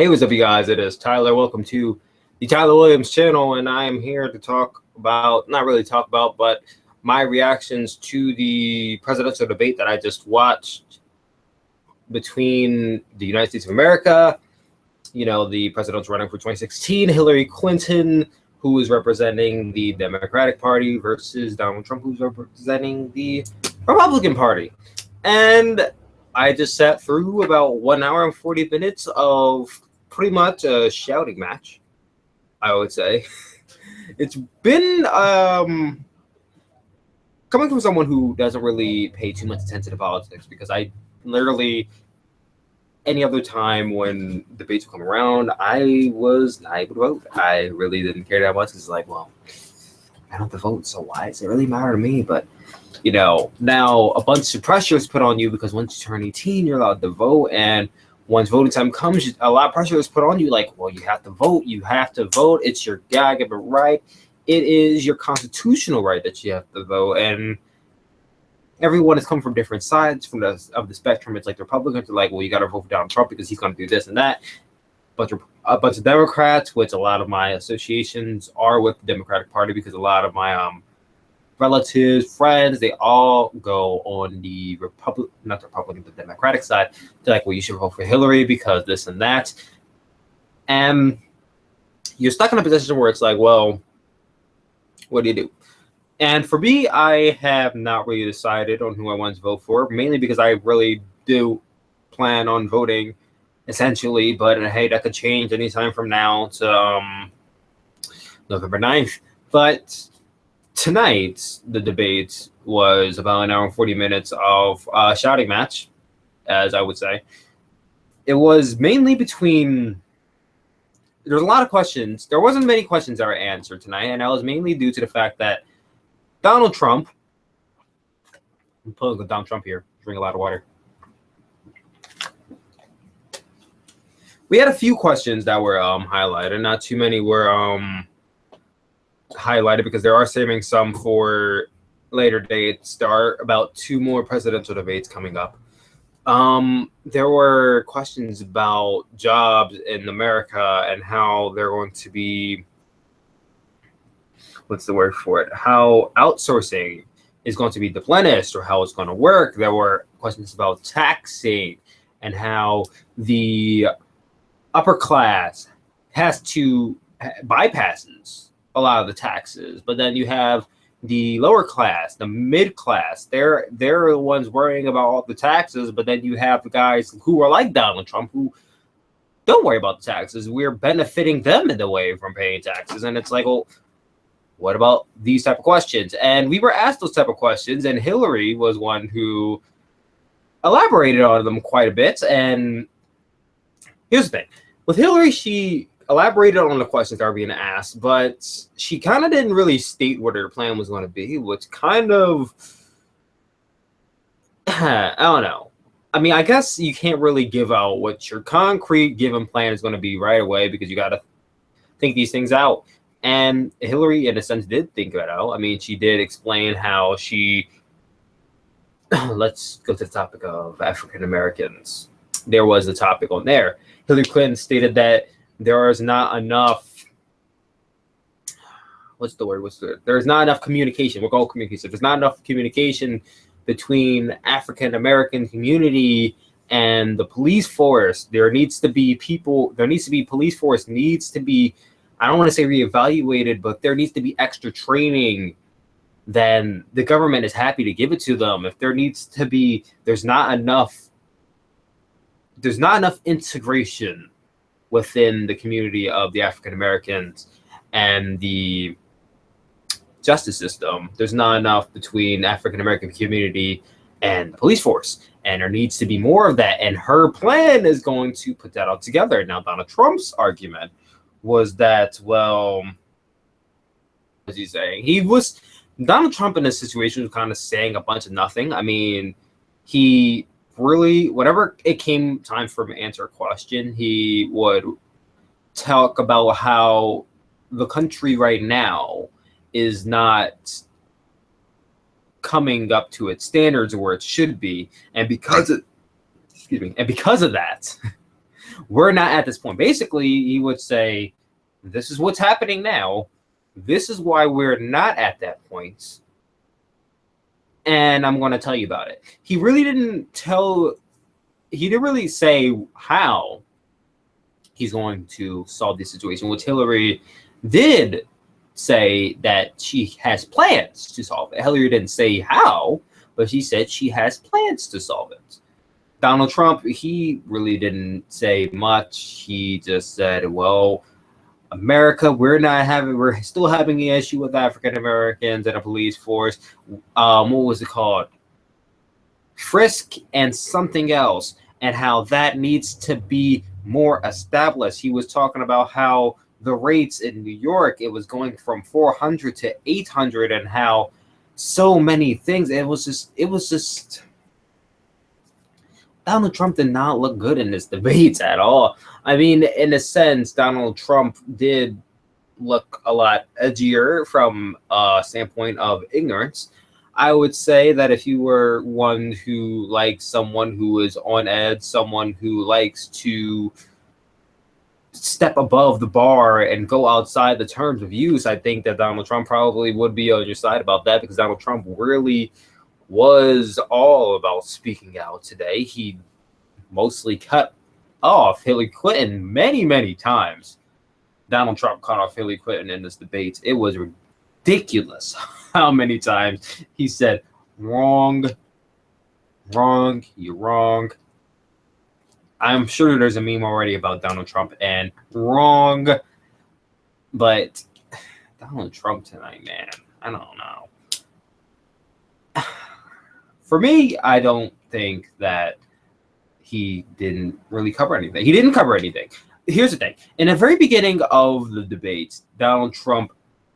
Hey, what's up, you guys? It is Tyler. Welcome to the Tyler Williams channel, and I am here to talk about, not really talk about, but my reactions to the presidential debate that I just watched between the United States of America, the presidential running for 2016, Hillary Clinton, who is representing the Democratic Party, versus Donald Trump, who's representing the Republican Party. And I just sat through about 1 hour and 40 minutes of pretty much a shouting match, I would say. It's been coming from someone who doesn't really pay too much attention to politics, because I literally, any other time when debates would come around, I was not able to vote. I really didn't care that much. It's like, well, I don't have to vote, so why does it really matter to me? But now a bunch of pressure is put on you, because once you turn 18, you're allowed to vote. And once voting time comes, a lot of pressure is put on you. Like, well, you have to vote. You have to vote. It's your God-given right. It is your constitutional right that you have to vote. And everyone has come from different sides of the spectrum. It's like the Republicans are like, well, you got to vote for Donald Trump because he's going to do this and that. But a bunch of Democrats, which a lot of my associations are with the Democratic Party, because a lot of my relatives, friends, they all go on the the Democratic side. They're like, well, you should vote for Hillary because this and that. And you're stuck in a position where it's like, well, what do you do? And for me, I have not really decided on who I want to vote for, mainly because I really do plan on voting, essentially. But hey, that could change anytime from now to November 9th. But tonight, the debate was about 1 hour and 40 minutes of a shouting match, as I would say. It was mainly between, there's a lot of questions. There wasn't many questions that were answered tonight, and that was mainly due to the fact that Donald Trump, I'm pulling with Donald Trump here, drink a lot of water. We had a few questions that were highlighted. Not too many were highlighted, because there are saving some for later dates. There are about 2 more presidential debates coming up. There were questions about jobs in America and how they're going to be, what's the word for it, how outsourcing is going to be replenished, or how it's going to work. There were questions about taxing and how the upper class has to bypasses a lot of the taxes, but then you have the lower class, the mid class. They're the ones worrying about all the taxes, but then you have the guys who are like Donald Trump, who don't worry about the taxes. We're benefiting them in the way from paying taxes. And it's like, well, what about these type of questions? And we were asked those type of questions, and Hillary was one who elaborated on them quite a bit. And here's the thing. With Hillary, she elaborated on the questions that were being asked, but she kind of didn't really state what her plan was going to be, which kind of, I don't know. I mean, I guess you can't really give out what your concrete given plan is going to be right away, because you got to think these things out. And Hillary, in a sense, did think that out. I mean, she did explain how she, let's go to the topic of African Americans. There was a topic on there. Hillary Clinton stated that there is not enough, there's not enough communication. We're going communication. There's not enough communication between African American community and the police force. There needs to be police force needs to be, I don't want to say reevaluated, but there needs to be extra training. Then the government is happy to give it to them. If there needs to be, there's not enough integration within the community of the African Americans and the justice system. There's not enough between African American community and the police force, and there needs to be more of that. And her plan is going to put that all together. Now, Donald Trump's argument was that, well, what's he saying? Donald Trump in this situation was kind of saying a bunch of nothing. I mean, he really, whenever it came time for him to answer a question, he would talk about how the country right now is not coming up to its standards or where it should be, and because of that, We're not at this point. Basically, he would say, this is what's happening now. This is why we're not at that point. And I'm going to tell you about it. He didn't really say how he's going to solve this situation, which Hillary did say that she has plans to solve it. Hillary didn't say how, but she said she has plans to solve it. Donald Trump, he really didn't say much. He just said, well, America, we're still having an issue with African Americans and a police force. What was it called? Frisk and something else, and how that needs to be more established. He was talking about how the rates in New York, it was going from 400 to 800, and how so many things. It was just Donald Trump did not look good in this debate at all. I mean, in a sense, Donald Trump did look a lot edgier from a standpoint of ignorance. I would say that if you were one who likes someone who is on edge, someone who likes to step above the bar and go outside the terms of use, I think that Donald Trump probably would be on your side about that, because Donald Trump really was all about speaking out today. He mostly cut off Hillary Clinton many, many times. Donald Trump cut off Hillary Clinton in this debate. It was ridiculous how many times he said, wrong, you're wrong. I'm sure there's a meme already about Donald Trump and wrong, but Donald Trump tonight, man, I don't know. For me, I don't think that he didn't really cover anything. He didn't cover anything. Here's the thing. In the very beginning of the debate, Donald Trump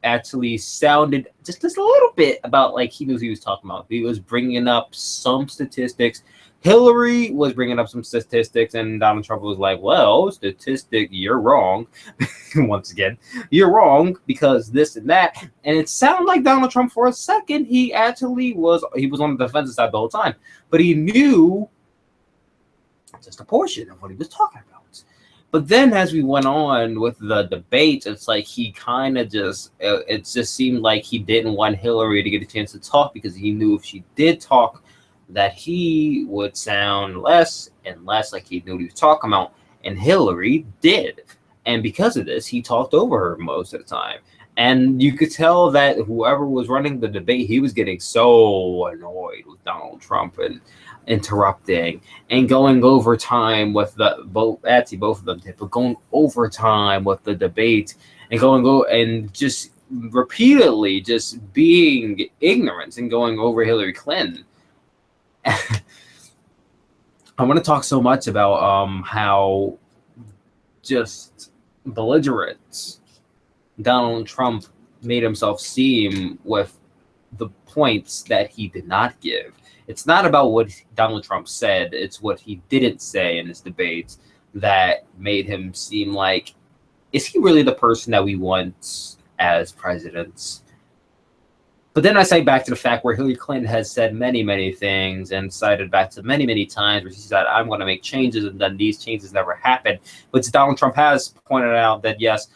actually sounded just a little bit about like he knew what he was talking about. He was bringing up some statistics. Hillary was bringing up some statistics, and Donald Trump was like, well, statistic, you're wrong. Once again, you're wrong because this and that. And it sounded like Donald Trump for a second, he was on the defensive side the whole time. But he knew just a portion of what he was talking about. But then as we went on with the debate, it's like he kind of it just seemed like he didn't want Hillary to get a chance to talk, because he knew if she did talk, that he would sound less and less like he knew what he was talking about, and Hillary did. And because of this, he talked over her most of the time. And you could tell that whoever was running the debate, he was getting so annoyed with Donald Trump and interrupting and going over time with both of them did, but going over time with the debate and just repeatedly just being ignorant and going over Hillary Clinton. I want to talk so much about how just belligerent Donald Trump made himself seem with the points that he did not give. It's not about what Donald Trump said, it's what he didn't say in this debate that made him seem like, is he really the person that we want as president? But then I say back to the fact where Hillary Clinton has said many, many things and cited back to many, many times where she said, I'm going to make changes, and then these changes never happened. But Donald Trump has pointed out that, yes,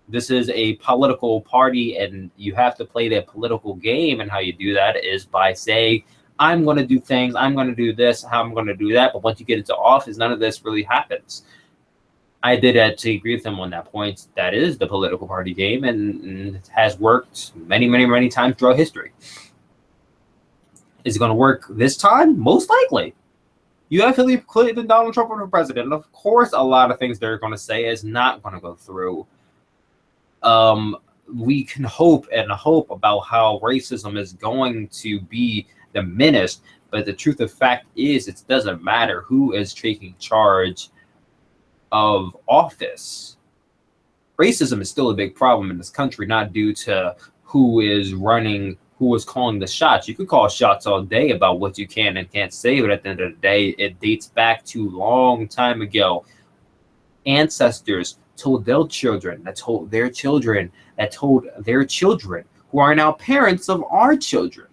this is a political party, and you have to play the political game, and how you do that is by saying, I'm going to do things, I'm going to do this, how I'm going to do that. But once you get into office, none of this really happens. I did actually agree with him on that point. That is the political party game, and it has worked many, many, many times throughout history. Is it going to work this time? Most likely. You have Hillary Clinton and Donald Trump for president. And of course, a lot of things they're going to say is not going to go through. We can hope about how racism is going to be diminished, but the truth of fact is it doesn't matter who is taking charge of office. Racism is still a big problem in this country, not due to who is calling the shots. You could call shots all day about what you can and can't say, but at the end of the day, it dates back to a long time ago. Ancestors told their children, that told their children, that told their children, who are now parents of our children,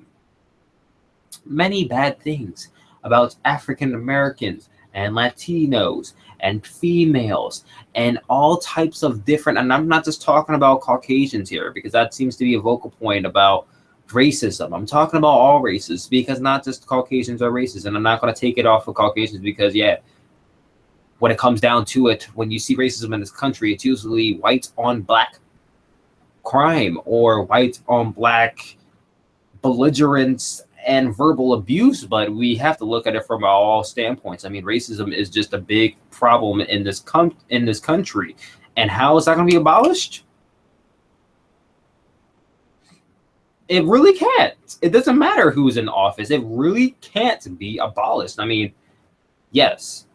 many bad things about African Americans and Latinos and females and all types of different, and I'm not just talking about Caucasians here because that seems to be a vocal point about racism. I'm talking about all races because not just Caucasians are racist, and I'm not going to take it off of Caucasians because, yeah, when it comes down to it, when you see racism in this country, it's usually white on black crime or white on black belligerence and verbal abuse, but we have to look at it from all standpoints. I mean, racism is just a big problem in this country, and how is that going to be abolished? It really can't. It doesn't matter who's in office. It really can't be abolished. I mean, yes,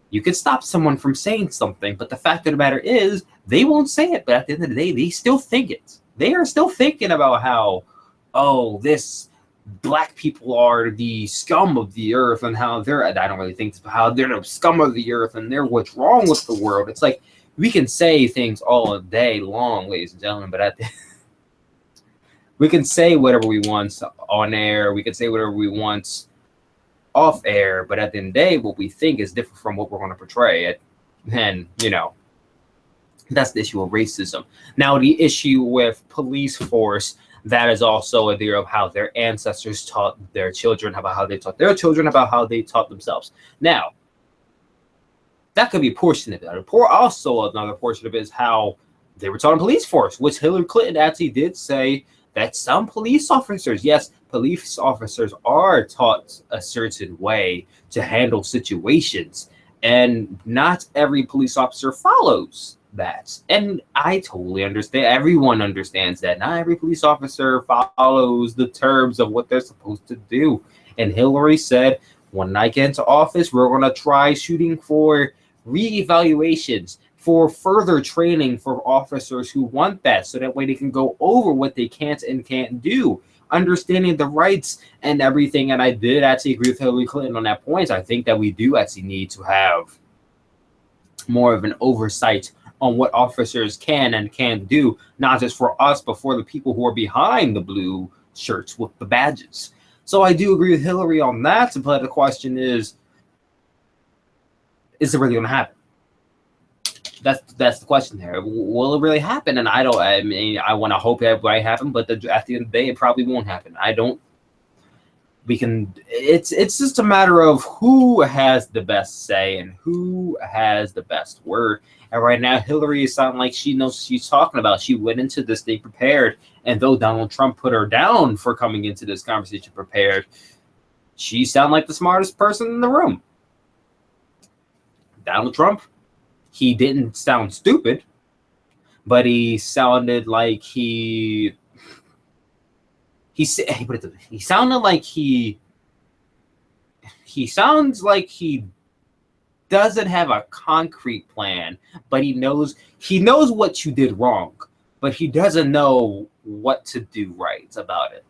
you can stop someone from saying something, but the fact of the matter is they won't say it. But at the end of the day, they still think it. They are still thinking about how, oh, this black people are the scum of the earth and how they're, I don't really think how they're the scum of the earth and they're what's wrong with the world. It's like we can say things all day long, ladies and gentlemen, but at the we can say whatever we want on air. We can say whatever we want off air, but at the end of the day, what we think is different from what we're going to portray it. And, you know, that's the issue of racism. Now, the issue with police force, that is also a deal of how their ancestors taught their children, about how they taught their children, about how they taught themselves. Now, that could be a portion of it. Also, another portion of it is how they were taught in police force, which Hillary Clinton actually did say that some police officers, yes, police officers are taught a certain way to handle situations, and not every police officer follows that. And I totally understand. Everyone understands that. Not every police officer follows the terms of what they're supposed to do. And Hillary said, when I get into office, we're going to try shooting for reevaluations, for further training for officers who want that, so that way they can go over what they can't and can't do, understanding the rights and everything. And I did actually agree with Hillary Clinton on that point. I think that we do actually need to have more of an oversight on what officers can and can't do, not just for us, but for the people who are behind the blue shirts with the badges. So I do agree with Hillary on that, but the question is it really going to happen? That's the question here. Will it really happen? And I want to hope it might happen, but at the end of the day, it probably won't happen. It's just a matter of who has the best say and who has the best word. And right now, Hillary is sounding like she knows what she's talking about. She went into this thing prepared, and though Donald Trump put her down for coming into this conversation prepared, she sounded like the smartest person in the room. Donald Trump, he didn't sound stupid, but he sounded like he sounded like he sounds like he doesn't have a concrete plan, but he knows what you did wrong, but he doesn't know what to do right about it.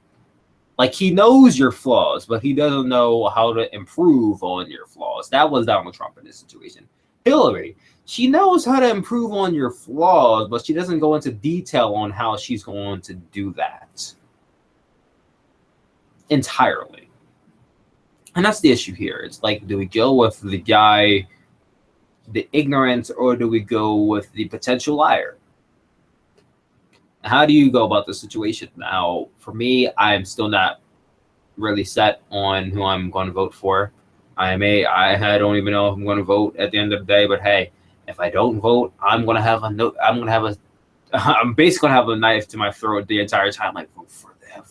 Like, he knows your flaws, but he doesn't know how to improve on your flaws. That was Donald Trump in this situation. Hillary, she knows how to improve on your flaws, but she doesn't go into detail on how she's going to do that entirely. And that's the issue here. It's like, do we go with the guy, the ignorant, or do we go with the potential liar? How do you go about the situation? Now, for me, I'm still not really set on who I'm going to vote for. I don't even know if I'm going to vote at the end of the day, but hey, if I don't vote, I'm basically going to have a knife to my throat the entire time. Like, vote for that,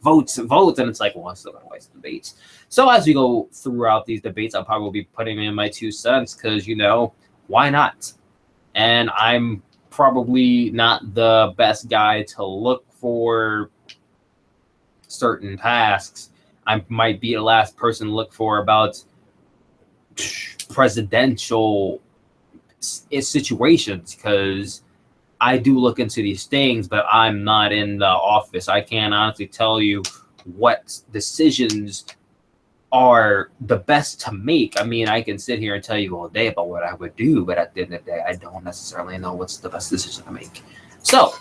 votes. And it's like, well, I'm still going to waste debates. So as we go throughout these debates, I'll probably be putting in my 2 cents because, why not? And I'm probably not the best guy to look for certain tasks. I might be the last person to look for about presidential situations, because I do look into these things, but I'm not in the office. I can't honestly tell you what decisions are the best to make. I mean, I can sit here and tell you all day about what I would do, but at the end of the day, I don't necessarily know what's the best decision to make. So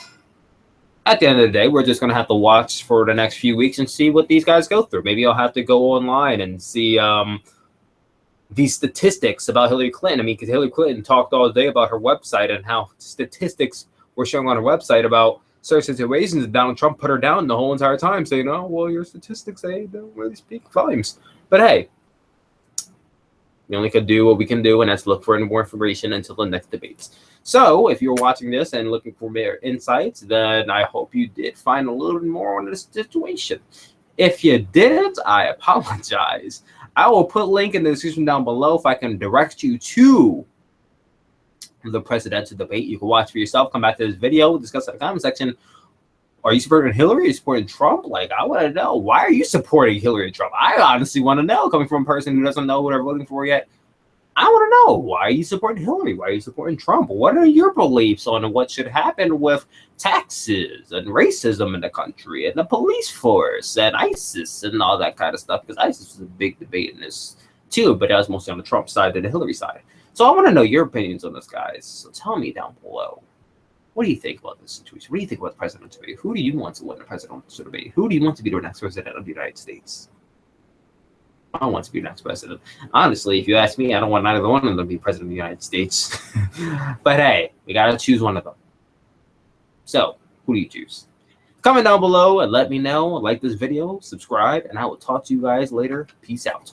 at the end of the day, we're just going to have to watch for the next few weeks and see what these guys go through. Maybe I'll have to go online and see these statistics about Hillary Clinton. I mean, because Hillary Clinton talked all day about her website and how statistics were showing on her website about certain situations, and Donald Trump put her down the whole entire time, saying, "Oh, well, your statistics, they don't really speak volumes." But hey, we only can do what we can do, and that's look for more information until the next debates. So if you're watching this and looking for more insights, then I hope you did find a little bit more on this situation. If you didn't, I apologize. I will put a link in the description down below if I can direct you to the presidential debate. You can watch for yourself, come back to this video, discuss in the comment section. Are you supporting Hillary? Are you supporting Trump? Like, I want to know, why are you supporting Hillary and Trump? I honestly want to know, coming from a person who doesn't know what they're voting for yet. I want to know, why are you supporting Hillary? Why are you supporting Trump? What are your beliefs on what should happen with taxes and racism in the country and the police force and ISIS and all that kind of stuff? Because ISIS is a big debate in this too, but that was mostly on the Trump side than the Hillary side. So I want to know your opinions on this, guys. So tell me down below. What do you think about this situation? What do you think about the presidential debate? Who do you want to win the presidential debate? Who do you want to be the next president of the United States? I don't want to be the next president. Honestly, if you ask me, I don't want neither one of them to be president of the United States. But hey, we got to choose one of them. So, who do you choose? Comment down below and let me know. Like this video, subscribe, and I will talk to you guys later. Peace out.